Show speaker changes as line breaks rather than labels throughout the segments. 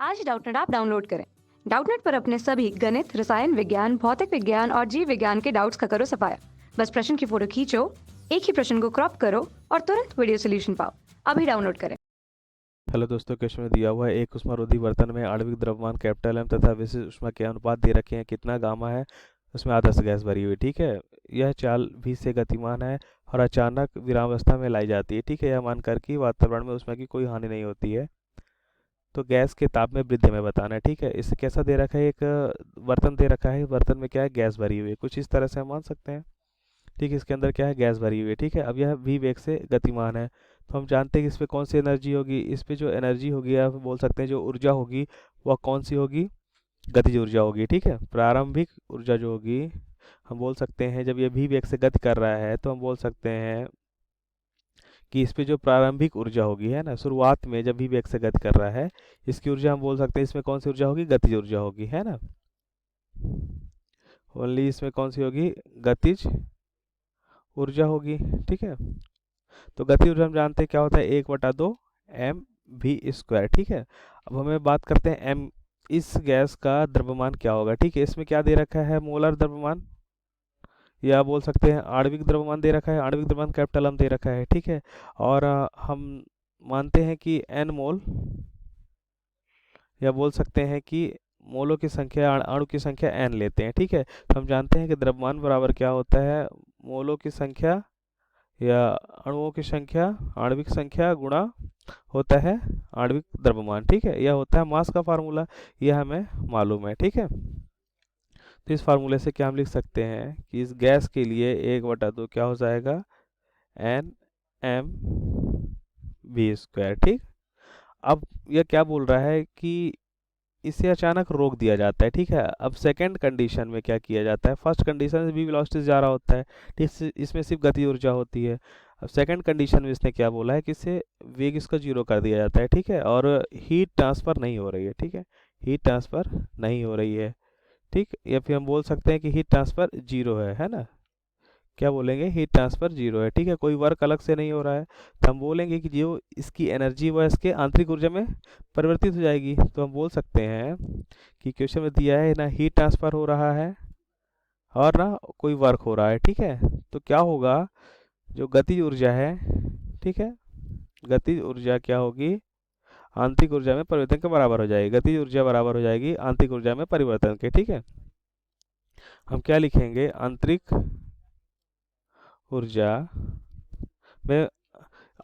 आज Doubtnut app download करें। Doubtnut पर अपने सभी गणित, रसायन विज्ञान, भौतिक विज्ञान और जीव विज्ञान के डाउट्स का करो सफाया। बस प्रश्न की फोटो खींचो, एक ही प्रश्न को क्रॉप करो और तुरंत वीडियो सोल्यूशन पाओ। अभी डाउनलोड करें।
हेलो दोस्तों, क्वेश्चन में दिया हुआ है एक उष्मारोधी बर्तन में आणविक द्रव्यमान कैपिटल एम तथा विशिष्ट ऊष्मा के अनुपात दे रखे हैं। कितना गामा है, उसमें आदर्श गैस भरी हुई। ठीक है, यह चाल भी से गतिमान है और अचानक विरामावस्था में लाई जाती है। ठीक है, यह मानकर कि वातावरण में ऊष्मा की कोई हानि नहीं होती है, तो गैस के ताप में वृद्धि में बताना है। ठीक है, इससे कैसा दे रखा है, एक बर्तन दे रखा है, बर्तन में क्या है, गैस भरी हुई है, कुछ इस तरह से हम मान सकते हैं। ठीक है, इसके अंदर क्या है, गैस भरी हुई है। ठीक है, अब यह v वेग से गतिमान है, तो हम जानते हैं कि इस पे कौन सी एनर्जी होगी। इस पे जो एनर्जी होगी, आप बोल सकते हैं जो ऊर्जा होगी वह कौन सी होगी, गतिज ऊर्जा होगी। ठीक है, प्रारंभिक ऊर्जा जो होगी, हम बोल सकते हैं जब ये v वेग से गति कर रहा है तो हम बोल सकते हैं कि इस पे जो प्रारंभिक ऊर्जा होगी, है ना, शुरुआत में जब v वेग से गति कर रहा है, इसकी ऊर्जा हम बोल सकते हैं इसमें कौन सी ऊर्जा होगी, गतिज ऊर्जा होगी, है ना। ओनली इसमें कौन सी होगी, गतिज ऊर्जा होगी। ठीक है, तो गति ऊर्जा हम जानते हैं क्या होता है, 1/2 एम वी स्क्वायर। ठीक है, अब हमें बात करते हैं एम, इस गैस का द्रव्यमान क्या होगा। ठीक है, इसमें क्या दे रखा है, मोलर द्रव्यमान, या बोल सकते हैं आणविक द्रव्यमान दे रखा है, आणविक द्रव्यमान कैपिटल एम दे रखा है। ठीक है, और हम मानते हैं कि एन मोल, या बोल सकते हैं कि मोलों की संख्या, अणु की संख्या एन लेते हैं। ठीक है, तो हम जानते हैं कि द्रव्यमान बराबर क्या होता है, मोलों की संख्या या अणुओं की संख्या, आणविक संख्या गुणा होता है आणविक द्रव्यमान। ठीक है, यह होता है मास का फार्मूला, यह हमें मालूम है। ठीक है, तो इस फार्मूले से क्या हम लिख सकते हैं कि इस गैस के लिए 1/2 क्या हो जाएगा, एन एम वी स्क्वायर। ठीक, अब यह क्या बोल रहा है कि इसे अचानक रोक दिया जाता है। ठीक है, अब सेकंड कंडीशन में क्या किया जाता है, फर्स्ट कंडीशन में v वेलोसिटी से जा रहा होता है, इसमें सिर्फ गति ऊर्जा होती है। अब सेकंड कंडीशन में इसने क्या बोला है कि इसे वेग इसका जीरो कर दिया जाता है। ठीक है, और हीट ट्रांसफर नहीं हो रही है। ठीक है, हीट ट्रांसफर नहीं हो रही है। ठीक, या फिर हम बोल सकते हैं कि हीट ट्रांसफर जीरो है ना, क्या बोलेंगे, हीट ट्रांसफर जीरो है। ठीक है, कोई वर्क अलग से नहीं हो रहा है, तो हम बोलेंगे कि जो इसकी एनर्जी वह इसके आंतरिक ऊर्जा में परिवर्तित हो जाएगी। तो हम बोल सकते हैं कि क्वेश्चन में दिया है ना, हीट ट्रांसफर हो रहा है और ना कोई वर्क हो रहा है। ठीक है, तो क्या होगा, जो गतिज ऊर्जा है, ठीक है, गतिज ऊर्जा क्या होगी, आंतरिक ऊर्जा में परिवर्तन के बराबर हो जाएगी। गतिज ऊर्जा बराबर हो जाएगी आंतरिक ऊर्जा में परिवर्तन के। ठीक है, हम क्या लिखेंगे, आंतरिक ऊर्जा में,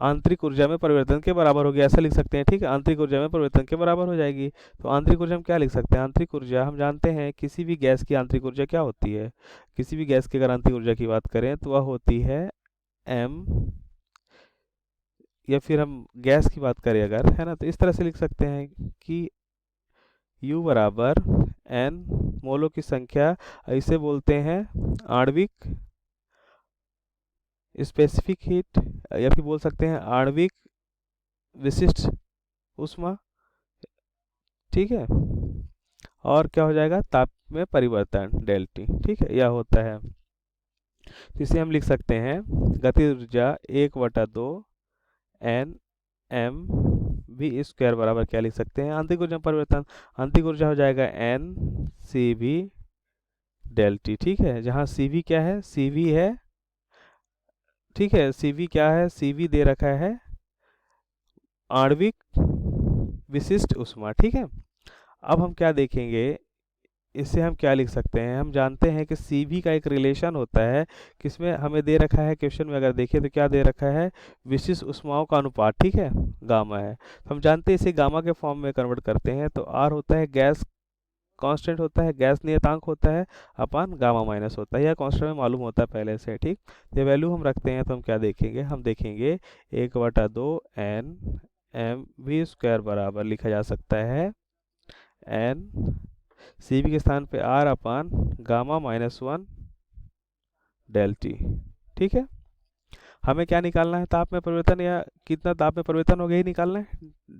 आंतरिक ऊर्जा में परिवर्तन के बराबर होगी, ऐसा लिख सकते हैं। ठीक है, आंतरिक ऊर्जा में परिवर्तन के बराबर हो जाएगी। तो आंतरिक ऊर्जा हम क्या लिख सकते हैं, आंतरिक ऊर्जा हम जानते हैं किसी भी गैस की आंतरिक ऊर्जा क्या होती है, किसी भी गैस की अगर आंतरिक ऊर्जा की बात करें तो वह होती है एम, या फिर हम गैस की बात करें अगर, है ना, तो इस तरह से लिख सकते हैं कि U बराबर एन, मोलों की संख्या, इसे बोलते हैं आणविक स्पेसिफिक हीट, या फिर बोल सकते हैं आणविक विशिष्ट ऊष्मा। ठीक है, और क्या हो जाएगा, ताप में परिवर्तन डेल टी। ठीक है, यह होता है, तो इसे हम लिख सकते हैं गतिज ऊर्जा 1/2 एन एम वी स्क्वायर बराबर क्या लिख सकते हैं, आंतरिक ऊर्जा में परिवर्तन, आंतरिक ऊर्जा हो जाएगा N C V del T. ठीक है, जहाँ सी वी क्या है, सी वी है, ठीक है, सी वी क्या है, सी वी दे रखा है आणविक विशिष्ट ऊष्मा। ठीक है, अब हम क्या देखेंगे, इससे हम क्या लिख सकते हैं, हम जानते हैं कि CV का एक रिलेशन होता है, किसमें हमें दे रखा है, क्वेश्चन में अगर देखें तो क्या दे रखा है, विशिष्ट ऊष्माओं का अनुपात। ठीक है, गामा है, तो हम जानते हैं इसे गामा के फॉर्म में कन्वर्ट करते हैं, तो R होता है गैस कांस्टेंट होता है, गैस नियतांक होता है, अपन गामा माइनस होता है, यह कांस्टेंट में मालूम होता है पहले से। ठीक, ये वैल्यू हम रखते हैं, तो हम क्या देखेंगे, हम देखेंगे 1/2 एन एम वी स्क्वायर बराबर लिखा जा सकता है एन, सी बी के स्थान पे R upon gamma -1 del T. ठीक है, हमें क्या निकालना है, ताप में परिवर्तन, या कितना ताप में परिवर्तन हो गया ही निकालना है,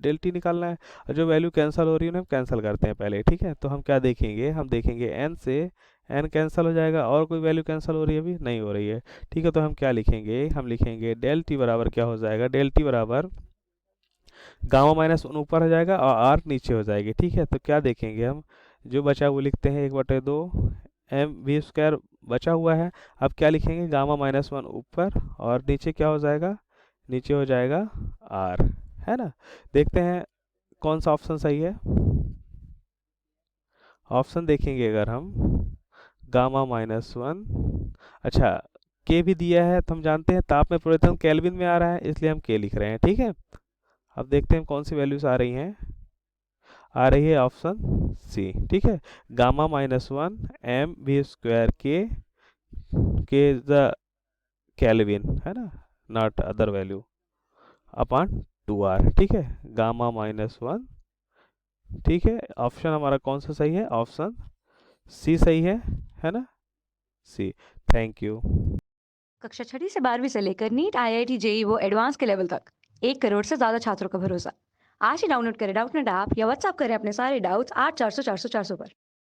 डेल टी निकालना है, और जो वैल्यू कैंसिल हो रही है उन्हें हम कैंसिल करते हैं पहले। ठीक है, तो हम क्या देखेंगे, हम देखेंगे एन से एन कैंसिल हो जाएगा, और कोई वैल्यू कैंसिल हो रही है, अभी नहीं हो रही है। ठीक है, तो हम क्या लिखेंगे, हम लिखेंगे डेल टी बराबर क्या हो जाएगा, डेल टी बराबर गामा माइनस वन ऊपर हो जाएगा और आर नीचे हो जाएगी, ठीक है। तो क्या देखेंगे हम, जो बचा वो लिखते हैं 1/2 एम वी स्क्वायर बचा हुआ है। अब क्या लिखेंगे, गामा माइनस वन ऊपर और नीचे क्या हो जाएगा, नीचे हो जाएगा आर, है ना। देखते हैं कौन सा ऑप्शन सही है। ऑप्शन देखेंगे अगर हम, गामा माइनस वन, अच्छा के भी दिया है तो हम जानते हैं ताप में परिवर्तन केल्विन में आ रहा है, इसलिए हम के लिख रहे हैं, ठीक है। अब देखते हैं कौन सी वैल्यूज आ रही हैं। आ रही है ऑप्शन सी, ठीक है। Gamma minus one M V square के द केल्विन, है ना, not other value, upon 2r, ठीक है। गामा माइनस वन, ठीक है। ऑप्शन हमारा कौन सा सही है, ऑप्शन सी सही है ना, सी। Thank you.
कक्षा 6ठी से 12वीं से लेकर नीट, IIT, JEE वो एडवांस के लेवल तक 1 करोड़ से ज़्यादा छात्रों का भरोसा। आज ही डाउनलोड करें डाउटनेट ऐप या व्हाट्सएप करें अपने सारे डाउट्स 8400 400 400 पर।